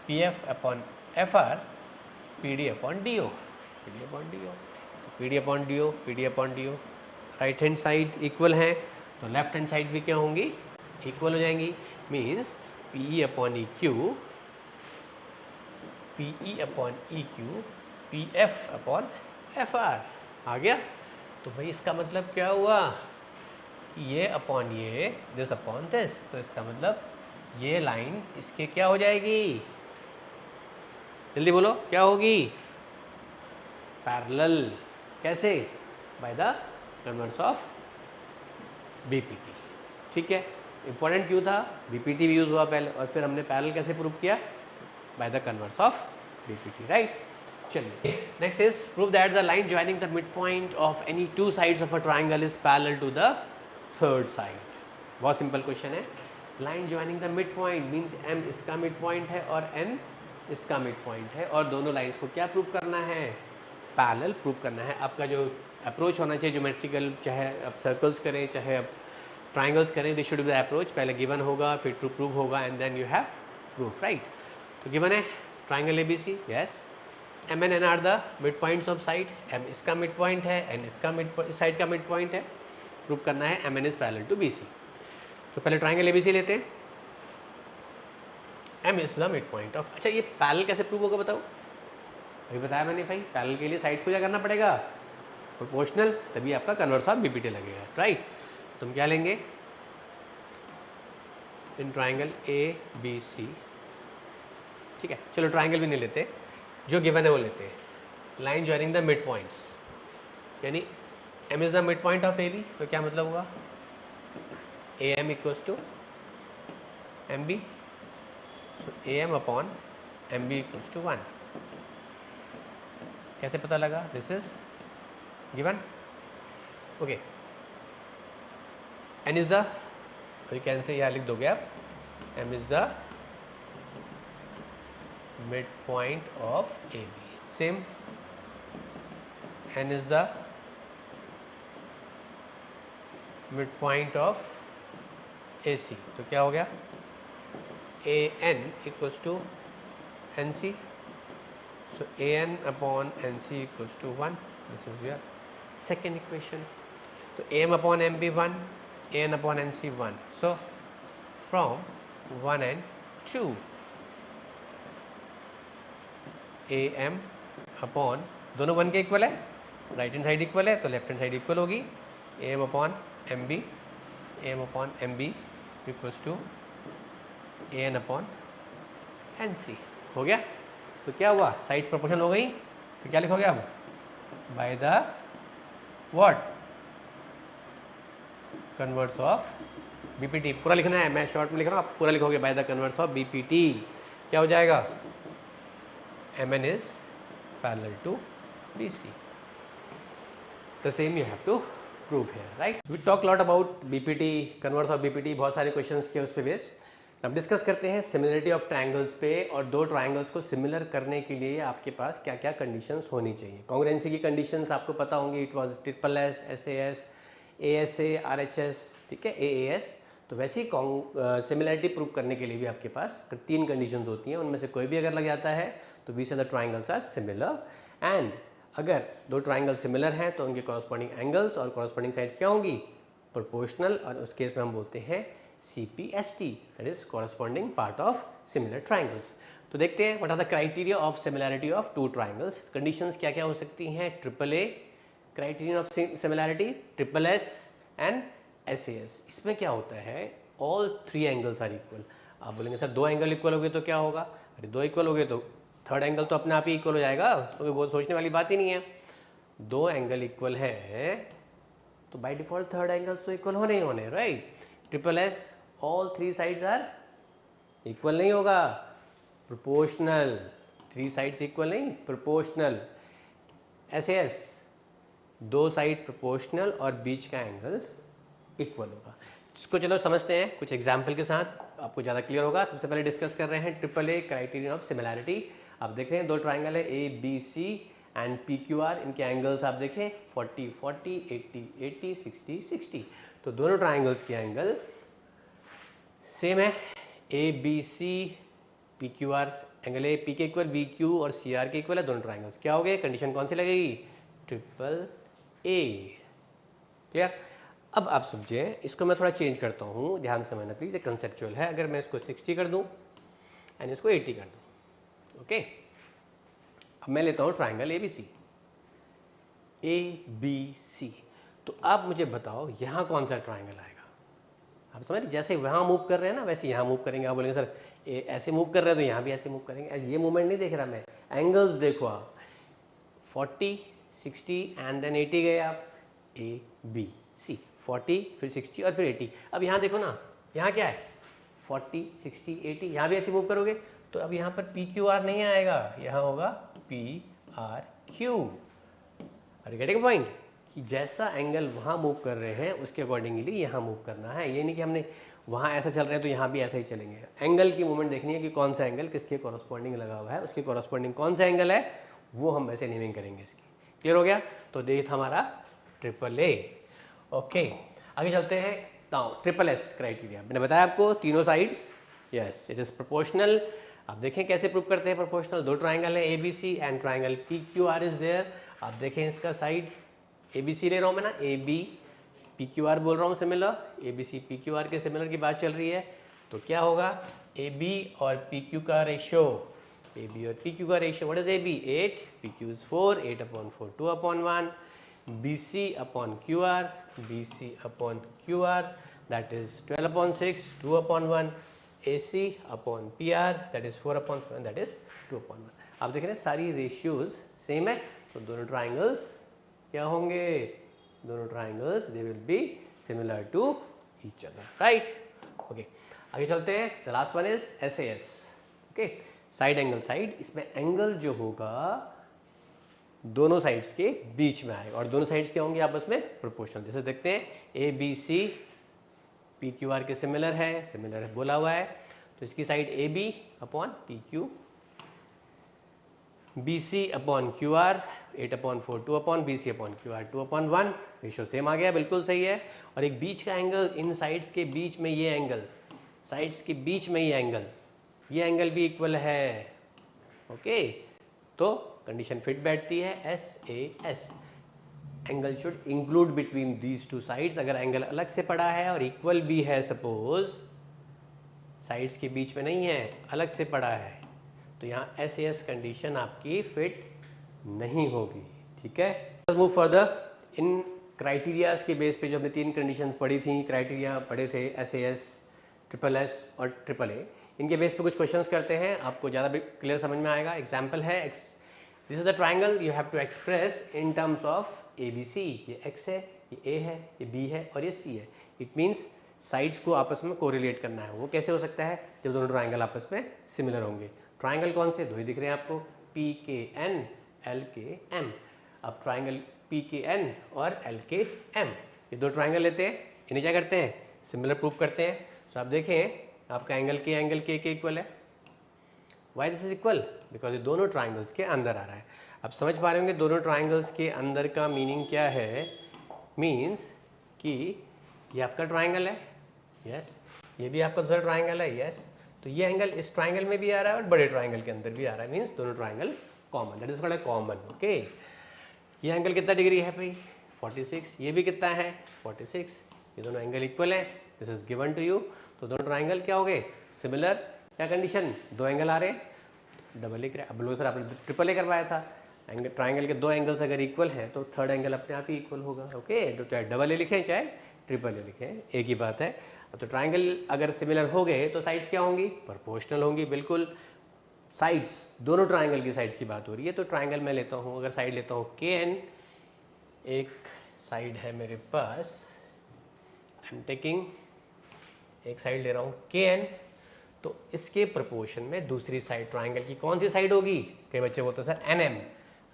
PF upon FR, PD upon DO, PD upon DO, right hand side equal हैं, तो लेफ्ट हैंड साइड भी क्या होंगी, इक्वल हो जाएंगी। Means PE upon EQ, PF upon FR, आ गया। तो भाई इसका मतलब क्या हुआ कि ये अपॉन ये, दिस अपॉन दिस, तो इसका मतलब ये लाइन इसके क्या हो जाएगी, जल्दी बोलो क्या होगी, पैरेलल, कैसे, bye the converse of BPT, ठीक है। इंपॉर्टेंट क्यों था, बीपीटी भी यूज हुआ पहले, और फिर हमने पैरेलल कैसे प्रूव किया, by the converse of BPT, right. चलिए next is prove that the line joining the mid point of any two sides of a triangle is parallel to the third side. बहुत सिंपल क्वेश्चन है, line joining the mid point means M इसका मिड पॉइंट है और एन इसका मिड पॉइंट है, और दोनों लाइन्स को क्या प्रूव करना है, पैरेलल प्रूव करना है। आपका जो अप्रोच होना चाहिए ज्योमेट्रिकल, चाहे आप सर्कल्स करें चाहे आप ट्राइंगल्स करें, this should be the approach, पहले गिवन होगा फिर ट्रू प्रूव होगा and then you have proof, right. तो गिवन है triangle ABC, yes, M and N are the mid points of side, M इसका मिड पॉइंट है, N इसका इस साइड का मिड पॉइंट है, प्रूव करना है MN is parallel to BC। तो पहले ट्राइंगल ABC लेते हैं, M is the mid point of, अच्छा ये पैरेलल कैसे प्रूव होगा बताओ, अभी बताया मैंने भाई, पैरेलल के लिए साइड्स को क्या करना पड़ेगा, प्रोपोर्शनल, तभी आपका कन्वर्स ऑफ बीपीटी लगेगा, राइट। तुम क्या लेंगे, इन ट्राइंगल ABC, ठीक है। चलो ट्राइंगल भी नहीं लेते, जो गिवन है वो लेते हैं, line joining the mid points, यानी M is the mid point of AB, तो क्या मतलब हुआ, AM equals to MB, so AM upon MB equals to 1। कैसे पता लगा, this is given, okay. N is the, you can say यहाँ लिख दोगे आप, M is the mid point of AB, same, N is the mid point of AC, तो क्या हो गया, AN equals to NC. So AN upon NC equals to 1. This is your second equation. So AM upon MB 1, AN upon NC 1. So from 1 and 2, AM upon दोनों 1 के इक्वल है, राइट हैंड साइड इक्वल है तो लेफ्ट हैंड साइड इक्वल होगी, AM upon MB, AM upon MB equals to AN upon NC. हो गया. तो क्या हुआ, साइड्स प्रोपोर्शनल हो गई. तो क्या लिखोगे अब, by the what, converse of BPT. पूरा लिखना है, मैं शॉर्ट में लिख रहा हूँ, आप पूरा लिखोगे bye the converse of BPT. क्या हो जाएगा, MN is parallel to BC. The same you have to prove here, right? We talk a lot about BPT, converse of BPT, बहुत सारे questions किए उस पे बेस्ड. अब डिस्कस करते हैं सिमिलरिटी ऑफ ट्रायंगल्स पे, और दो ट्रायंगल्स को सिमिलर करने के लिए आपके पास क्या क्या कंडीशंस होनी चाहिए. कॉन्ग्रुएंसी की कंडीशंस आपको पता होंगी, it was SSS, SAS, ASA, RHS, ठीक है, AAS. तो वैसी सिमिलरिटी प्रूव करने के लिए भी आपके पास 3 कंडीशंस होती हैं, उनमें से कोई भी अगर लग जाता है तो we say the triangles are similar. And अगर दो ट्रायंगल सिमिलर हैं तो उनके कॉरस्पॉन्डिंग एंगल्स और कॉरस्पॉन्डिंग साइड्स क्या होंगी, प्रोपोर्शनल, और उस केस में हम बोलते हैं CPST, that is corresponding part of similar triangles. तो देखते हैं what are the criteria of similarity of two triangles. Conditions क्या क्या हो सकती हैं, AAA criterion of similarity, SSS and SAS. इसमें क्या होता है, ऑल 3 एंगल्स आर इक्वल. आप बोलेंगे सर 2 एंगल इक्वल हो गए तो क्या होगा, अरे 2 इक्वल हो गए तो थर्ड एंगल तो अपने आप ही इक्वल हो जाएगा, उसमें बहुत सोचने वाली बात ही नहीं है. 2 एंगल इक्वल है तो बाय डिफॉल्ट थर्ड एंगल तो इक्वल होने ही होने, right. SSS all 3 sides are equal नहीं होगा, प्रोपोर्शनल. 3 साइड्स इक्वल नहीं, प्रोपोर्शनल. SAS 2 साइड प्रोपोर्शनल और बीच का एंगल इक्वल होगा. इसको चलो समझते हैं कुछ एग्जाम्पल के साथ, आपको ज़्यादा क्लियर होगा. सबसे पहले डिस्कस कर रहे हैं AAA क्राइटेरियन ऑफ सिमिलैरिटी. आप देख रहे हैं दो ट्राइंगल है ABC एंड PQR. इनके एंगल्स आप देखें 40 40, 80 80, 60 60. तो दोनों ट्राइंगल्स के एंगल सेम है. ABC PQR angle A P के इक्वल, BQ और CR के इक्वल है. दोनों ट्राइंगल्स क्या हो गए, कंडीशन कौन सी लगेगी, AAA. क्लियर. अब आप समझिए, इसको मैं थोड़ा चेंज करता हूँ, ध्यान से समझना प्लीज, ये कंसेप्चुअल है. अगर मैं इसको 60 कर दूँ एंड इसको 80 कर दूँ, ओके. अब मैं लेता हूँ ट्राइंगल ABC. तो आप मुझे बताओ यहाँ कौन सा ट्राइंगल आएगा. आप समझ, जैसे वहाँ मूव कर रहे हैं ना वैसे यहाँ मूव करेंगे. आप बोलेंगे सर ऐसे मूव कर रहे हैं तो यहाँ भी ऐसे मूव करेंगे. ऐसे ये मूवमेंट नहीं देख रहा मैं, एंगल्स देखो आप. 40 60 एंड देन 80 गए आप, ABC. 40 फिर 60 और फिर 80. अब यहाँ देखो ना, यहाँ क्या है 40 60 80, यहाँ भी ऐसे मूव करोगे तो अब यहाँ पर PQR नहीं आएगा, यहाँ होगा PRQ. अरे गेटिंग पॉइंट, कि जैसा एंगल वहाँ मूव कर रहे हैं उसके अकॉर्डिंगली यहाँ मूव करना है. ये नहीं कि हमने वहाँ ऐसा चल रहे हैं तो यहाँ भी ऐसा ही चलेंगे. एंगल की मूवमेंट देखनी है कि कौन सा एंगल किसके कॉरस्पॉन्डिंग लगा हुआ है, उसके कॉरस्पॉन्डिंग कौन सा एंगल है वो हम वैसे नेमिंग करेंगे इसकी. क्लियर हो गया. तो ये था हमारा AAA. ओके, आगे चलते हैं. नाउ SSS क्राइटेरिया मैंने बताया आपको, तीनों sides yes it is proportional. आप देखें कैसे प्रूव करते हैं प्रोपोर्शनल. दो ट्राइंगल है ABC and triangle PQR is there. आप देखें इसका साइड ABC ले रहा हूँ मैं ना, AB PQR बोल रहा हूँ सिमिलर. ABC PQR के सिमिलर की बात चल रही है तो क्या होगा, AB और PQ का रेशियो, AB और PQ का ratio, what is AB 8, PQ is 4, 8/4 2/1, BC upon QR, BC upon QR, that is 12/6 2/1, AC upon PR, that is 4/7, that is 2/1. आप देख रहे हैं सारी रेशियोज सेम है. तो दोनों ट्राइंगल्स क्या होंगे, दोनों triangles they will be similar to each other, right. Okay, आगे चलते हैं. The last one is SAS. Okay, side angle side. इसमें एंगल जो होगा दोनों साइड्स के बीच में आएगा और दोनों साइड्स क्या होंगे आपस में प्रोपोर्शनल. जैसे देखते हैं ABC PQR के सिमिलर है बोला हुआ है तो इसकी side AB upon PQ, BC upon QR 8/4 2/, BC upon QR 2/1. Ratio same आ गया, बिल्कुल सही है. और एक बीच का एंगल, इन साइड्स के बीच में ये एंगल, साइड्स के बीच में ये एंगल ये एंगल भी इक्वल है, ओके तो कंडीशन फिट बैठती है SAS, angle should include between these two sides. अगर एंगल अलग से पड़ा है और इक्वल भी है, सपोज साइड्स के बीच में नहीं है, अलग से पड़ा है, तो यहाँ SAS कंडीशन आपकी फिट नहीं होगी, ठीक है। मूव फर्दर इन क्राइटेरियाज के बेस पे जो हमने 3 कंडीशंस पढ़ी थी, क्राइटेरिया पढ़े थे SAS, SSS और AAA, इनके बेस पे कुछ क्वेश्चंस करते हैं, आपको ज़्यादा क्लियर समझ में आएगा। एग्जांपल है this is the triangle you have to express in terms of ABC, ये X है, ये A है, ये B है और ये C है। इट मीन्स साइड्स को आपस में कोरिलेट करना है। वो कैसे हो सकता है? जब दोनों ट्राइंगल आपस में सिमिलर होंगे। ट्राइंगल कौन से? दो ही दिख रहे हैं आपको, PKN LKM। अब ट्राइंगल PKN और LKM, ये दो ट्राइंगल लेते हैं, इन्हें क्या करते हैं? सिमिलर प्रूफ करते हैं। तो आप देखें आपका एंगल के इक्वल है। Why this is equal? Because ये दोनों ट्राइंगल्स के अंदर आ रहा है। अब समझ पा रहे होंगे दोनों ट्राइंगल्स के अंदर का मीनिंग क्या है। मीन्स कि ये आपका ट्राइंगल है, यस, ये भी आपका दूसरा ट्राइंगल है, यस, तो ये एंगल इस ट्राइंगल में भी आ रहा है और बड़े ट्राइंगल के अंदर भी आ रहा है। मीन्स दोनों triangle common, that is called common, okay. ये एंगल कितना डिग्री है भाई? 46। ये भी कितना है? 46। ये दोनों एंगल इक्वल है, this is given to you. तो दोनों ट्राइंगल क्या हो गए? सिमिलर। क्या कंडीशन? दो एंगल आ रहे, डबल लिख रहे। अब लोग सर आपने ट्रिपल ए करवाया था, एंगल ट्राइंगल के दो एंगल्स अगर इक्वल हैं तो थर्ड एंगल अपने आप ही इक्वल होगा, ओके। तो चाहे डबल ए लिखें चाहे ट्रिपल ए लिखें, एक ही बात है। अब तो ट्राइंगल अगर सिमिलर हो गए तो साइड्स क्या होंगी? प्रोपोर्शनल होंगी, बिल्कुल। साइड्स, दोनों ट्राइंगल की साइड्स की बात हो रही है। तो ट्राइंगल मैं लेता हूँ, अगर साइड लेता हूँ KN, एक साइड है मेरे पास, आई एम टेकिंग, एक साइड ले रहा हूँ KN, तो इसके प्रपोर्शन में दूसरी साइड ट्राइंगल की कौन सी साइड होगी? कई बच्चे बोलते हैं सर NM।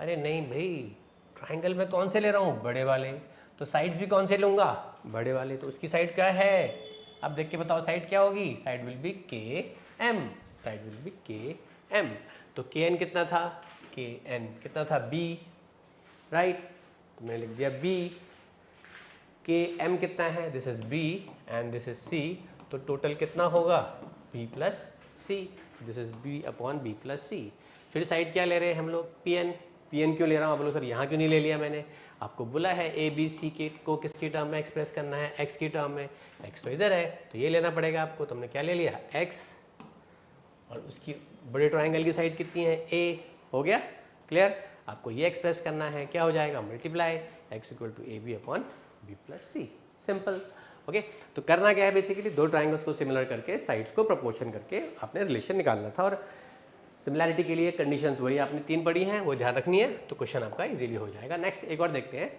अरे नहीं भाई, ट्राइंगल में कौन से ले रहा हूँ? बड़े वाले। तो साइड्स भी कौन से लूँगा? बड़े वाले। तो उसकी साइड क्या है? अब देख के बताओ साइड क्या होगी? Side will be KM, side will be KM। तो KN कितना था? KN कितना था? B, right. तो मैंने लिख दिया B। KM कितना है? This is B and this is C। तो टोटल कितना होगा? B plus C, this is B upon B plus C। फिर साइड क्या ले रहे हैं हम लोग? PN। PN क्यों ले रहा हूँ? आप लोग सर यहाँ क्यों नहीं ले लिया मैंने? आपको बोला है ABC के को किसकी टर्म में एक्सप्रेस करना है? X की टर्म में। X तो इधर है तो ये लेना पड़ेगा आपको। तो हमने क्या ले लिया? X, और उसकी बड़े ट्राइंगल की साइड कितनी है? A। हो गया क्लियर? आपको ये एक्सप्रेस करना है, क्या हो जाएगा? Multiply X equal to AB upon B plus C, simple, okay. तो करना क्या है? बेसिकली दो ट्राइंगल्स को सिमिलर करके साइड्स को प्रपोर्शन करके आपने रिलेशन निकालना था। और सिमिलैरिटी के लिए कंडीशंस वही आपने 3 पढ़ी हैं, वो ध्यान रखनी है, तो क्वेश्चन आपका इजीली हो जाएगा। नेक्स्ट एक और देखते हैं।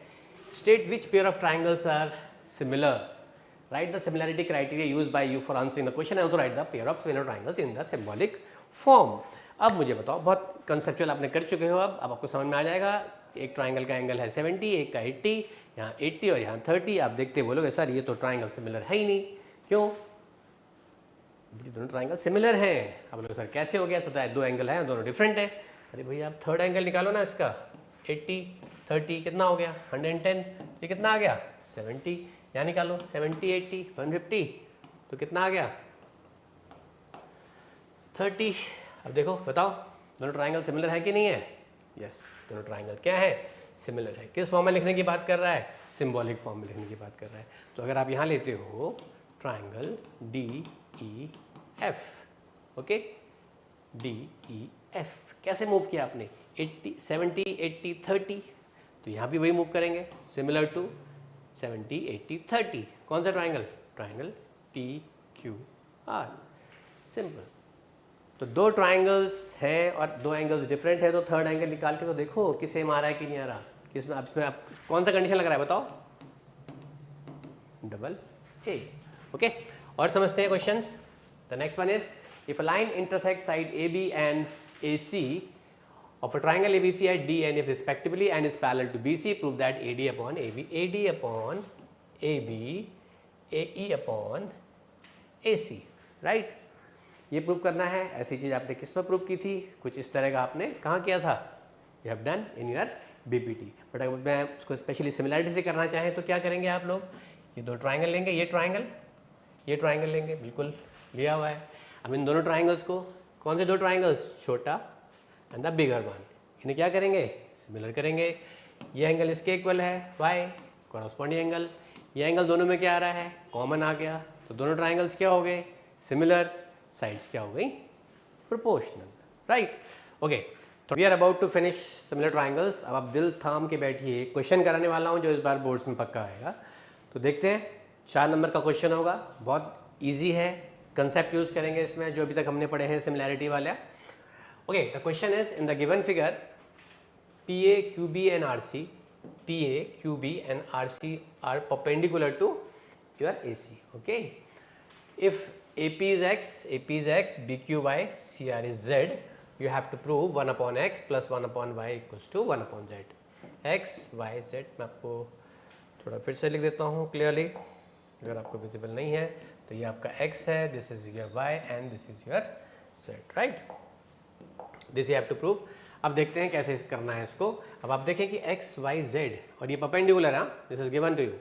State which pair of triangles are similar, write the similarity criteria used by you for answering the question and also write the pair of similar triangles in the symbolic form. अब मुझे बताओ, बहुत कंसेप्चुअल आपने कर चुके हो, अब आपको समझ में आ जाएगा। एक ट्राइंगल का एंगल है 70, एक का 80, यहाँ 80 और यहाँ 30। आप देखते बोलोगे सर ये तो ट्राइंगल सिमिलर है ही नहीं, क्यों? दोनों ट्राइंगल सिमिलर हैं। अब लोग सर कैसे हो गया? पता है दो एंगल हैं, दोनों डिफरेंट हैं। अरे भैया आप थर्ड एंगल निकालो ना इसका। 80 30 कितना हो गया? 110। ये कितना आ गया? 70। यहाँ निकालो 70 80 150, तो कितना आ गया? 30। अब देखो बताओ दोनों ट्राइंगल सिमिलर है कि नहीं है? यस, दोनों ट्राइंगल क्या है? सिमिलर है। किस फॉर्म में लिखने की बात कर रहा है? सिंबॉलिक फॉर्म में लिखने की बात कर रहा है। तो अगर आप यहाँ लेते हो ट्राइंगल DEF, ओके, DEF कैसे मूव किया आपने? 80 70 80 30, तो यहाँ भी वही मूव करेंगे, सिमिलर टू 70 80 30। कौन सा ट्राइंगल? Triangle PQR, simple. तो दो ट्राइंगल्स हैं और दो एंगल्स डिफरेंट है, तो थर्ड एंगल निकाल के तो देखो कि सेम आ रहा है कि नहीं आ रहा। किसमें? अब इसमें आप कौन सा कंडीशन लग रहा है बताओ? Double A, okay. और समझते हैं questions. The next one is if a line intersect side AB and AC of a triangle ABC at D and F respectively and is parallel to BC, prove that AD upon AB, AD upon AB, AE upon AC, right? ये प्रूव करना है। ऐसी चीज़ आपने किस पर प्रूव की थी? कुछ इस तरह का आपने कहाँ किया था? You have done in your BPT। But अगर मैं उसको स्पेशली सिमिलैरिटी से करना चाहें तो क्या करेंगे आप लोग? ये दो ट्राइंगल लेंगे, ये ट्राइंगल लेंगे, बिल्कुल लिया हुआ है। अब इन दोनों ट्राइंगल्स को कौन से दो ट्राइंगल्स, छोटा एंड द बिगर वन, इन्हें क्या करेंगे, सिमिलर करेंगे। ये एंगल इसके इक्वल है y, कॉरस्पॉन्डिंग एंगल, ये एंगल दोनों में क्या आ रहा है, कॉमन आ गया, तो दोनों ट्राइंगल्स क्या हो गए, सिमिलर, साइड्स क्या हो गई, प्रोपोर्शनल, राइट। ओके, तो we are about to finish similar triangles. अब आप दिल थाम के बैठिए, क्वेश्चन कराने वाला हूँ जो इस बार बोर्ड्स में पक्का आएगा। तो देखते हैं, 4 नंबर का क्वेश्चन होगा, बहुत ईजी है, कंसेप्ट यूज़ करेंगे इसमें जो अभी तक हमने पढ़े हैं सिमिलैरिटी वाले। Okay, the question is in the given figure PA, QB and RC, PA, QB and RC are perpendicular to your AC. Okay, if AP is x, BQ y, CR is z, you have to prove 1 upon x plus 1 upon y equals to 1 upon z. x, y, z मैं आपको थोड़ा फिर से लिख देता हूँ क्लियरली, अगर आपको विजिबल नहीं है तो ये आपका x है, this is your y and this is your z, right. This you have to prove. अब देखते हैं कैसे करना है इसको। अब आप देखें कि x, y, z और ये परपेंडिकुलर है, this is given to you,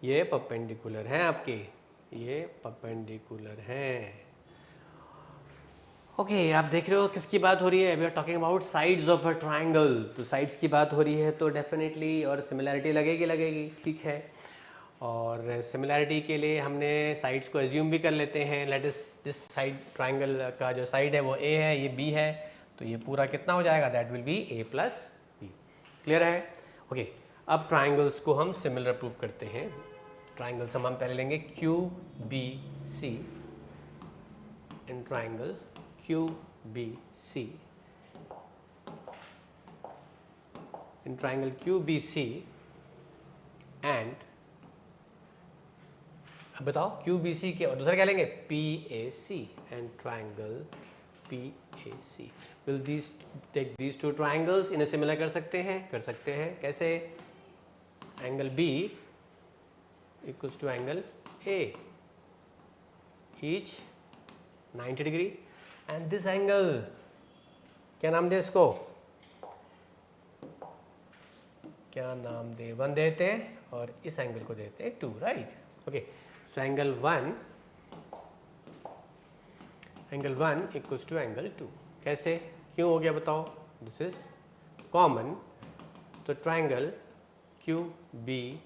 ये परपेंडिकुलर हैं आपके, ये परपेंडिकुलर हैं। ओके, आप देख रहे हो किसकी बात हो रही है, we are talking about sides of a triangle. तो साइड्स की बात हो रही है तो डेफिनेटली और सिमिलैरिटी लगेगी, ठीक है। और सिमिलैरिटी के लिए हमने साइड्स को एज्यूम भी कर लेते हैं। लेट इस दिस साइड ट्राइंगल का जो साइड है वो A है, ये B है, तो ये पूरा कितना हो जाएगा, that will be A plus B। Clear है। ओके, अब ट्राइंगल्स को हम सिमिलर प्रूव करते हैं। ट्राइंगल्स हम पहले लेंगे QBC, in triangle QBC, in triangle QBC and अब बताओ QBC के और दूसरा क्या लेंगे, PAC and triangle PAC। Will these take these two triangles, इन्हें सिमिलर कर सकते हैं, कैसे, angle B equals to angle A, each 90 degree, and this angle क्या नाम दे इसको, क्या नाम दे, 1 देते हैं और इस एंगल को देते हैं 2, right. Okay, so angle 1 equals to angle 2, कैसे, क्यों हो गया बताओ, दिस इज कॉमन, तो triangle QBC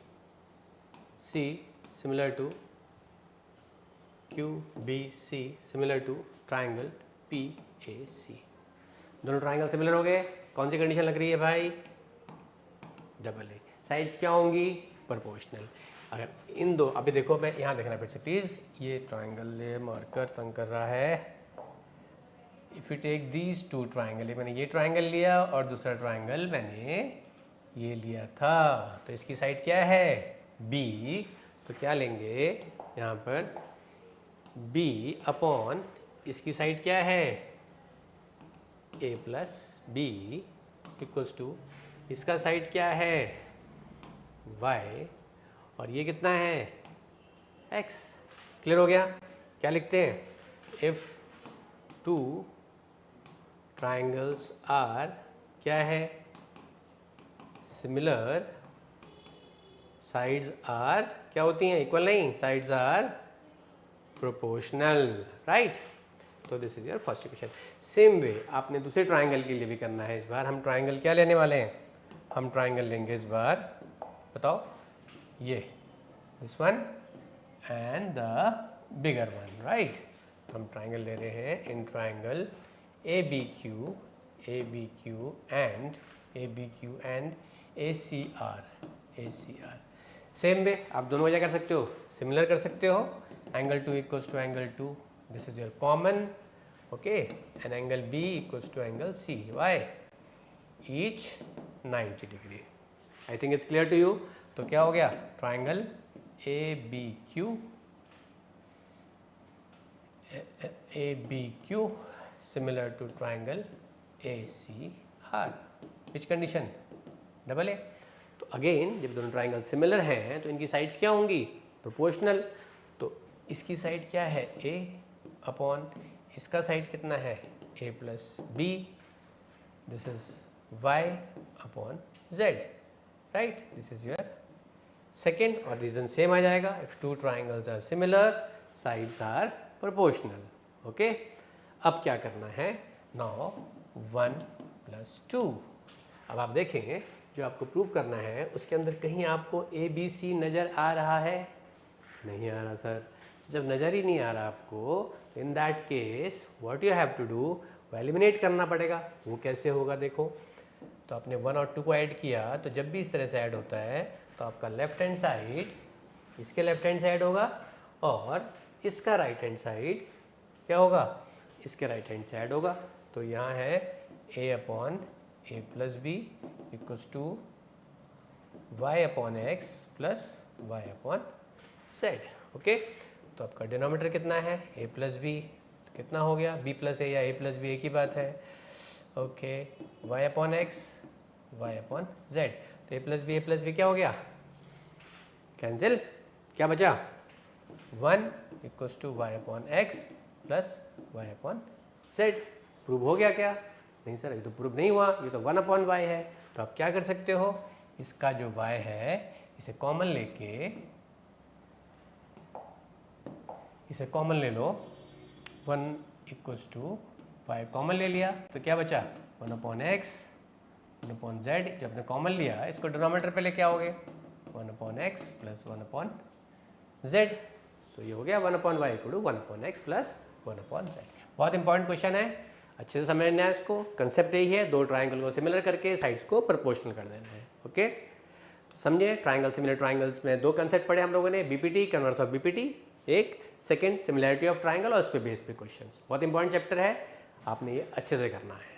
similar to triangle PAC। दोनों ट्राइंगल सिमिलर हो गए, कौन सी कंडीशन लग रही है भाई, डबल ए, साइड्स क्या होंगी, प्रोपोर्शनल। अगर इन दो, अभी देखो मैं यहाँ देख रहा फिर से प्लीज़, ये ट्राइंगल ये मार्कर तंग कर रहा है। If you take these 2 triangle, मैंने ये ट्राइंगल लिया और दूसरा ट्राइंगल मैंने ये लिया था, तो इसकी साइड क्या है, B, तो क्या लेंगे यहाँ पर B अपॉन इसकी साइड क्या है, A plus B equals to इसका साइड क्या है, y, और ये कितना है, x। क्लियर हो गया। क्या लिखते हैं, इफ 2 ट्राइंगल्स आर क्या है, सिमिलर, साइड्स आर क्या होती हैं, इक्वल नहीं, साइड्स आर प्रोपोर्शनल, राइट। तो this is your first equation. Same way आपने दूसरे ट्राइंगल के लिए भी करना है। इस बार हम ट्राइंगल क्या लेने वाले हैं, हम ट्राइंगल लेंगे इस बार, बताओ, ये this one and the bigger one, right. हम ट्राइंगल ले रहे हैं in triangle ABQ and ACR। Same way आप दोनों क्या कर सकते हो, सिमिलर कर सकते हो। Angle 2 equals to angle 2, this is your common, okay, and angle B equals to angle C, why, each 90 degree. I think it's clear to you. तो क्या हो गया, triangle ABQ similar to triangle ACR, which condition, double A. तो अगेन जब दोनों ट्राइंगल सिमिलर हैं तो इनकी साइड्स क्या होंगी, प्रोपोर्शनल। तो इसकी साइड क्या है, A अपॉन इसका साइड कितना है, A plus B, this is y upon z, right. This is your second, और रीजन सेम आ जाएगा, if 2 triangles are similar, sides are proportional, okay. अब क्या करना है, नाउ 1 + 2। अब आप देखें जो आपको प्रूव करना है उसके अंदर कहीं आपको ए बी सी नज़र आ रहा है? नहीं आ रहा सर। तो जब नज़र ही नहीं आ रहा आपको, in that case what you have to do, वो एलिमिनेट करना पड़ेगा। वो कैसे होगा देखो, तो आपने 1 और 2 को ऐड किया, तो जब भी इस तरह से ऐड होता है तो आपका लेफ्ट हैंड साइड इसके लेफ्ट हैंड साइड होगा और इसका राइट हैंड साइड क्या होगा, इसके राइट हैंड साइड होगा। तो यहाँ है a/a + b = y/x + y/z। Okay, तो आपका डिनोमीटर कितना है, a + b, तो कितना हो गया, b + a या a + b एक ही बात है। ओके, y/x y/z, तो a + b क्या हो गया, कैंसिल, क्या बचा, 1 = y/x + y/z। प्रूव हो गया क्या? नहीं सर, ये तो प्रूव नहीं हुआ, ये तो 1/y है। तो आप क्या कर सकते हो, इसका जो y है इसे कॉमन ले लो, 1 = y कॉमन ले लिया, तो क्या बचा, 1/x 1/z। जब आपने कॉमन लिया इसको डिनोमीनेटर पे लेके आओगे, 1/x + 1/z। तो ये हो गया 1/y = 1/x + 1/z। बहुत इंपॉर्टेंट क्वेश्चन है, अच्छे से समझना है इसको। कंसेप्ट यही है, दो ट्राइंगल को सिमिलर करके साइड्स को प्रोपोर्शनल कर देना है। ओके, तो समझिए, ट्राइंगल सिमिलर ट्राइंगल्स में दो कंसेप्ट पढ़े हम लोगों ने, बीपीटी, कन्वर्स ऑफ बीपीटी, एक सेकंड सिमिलैरिटी ऑफ ट्राइंगल और उस पे बेस पे क्वेश्चंस। बहुत इंपॉर्टेंट चैप्टर है, आपने ये अच्छे से करना है।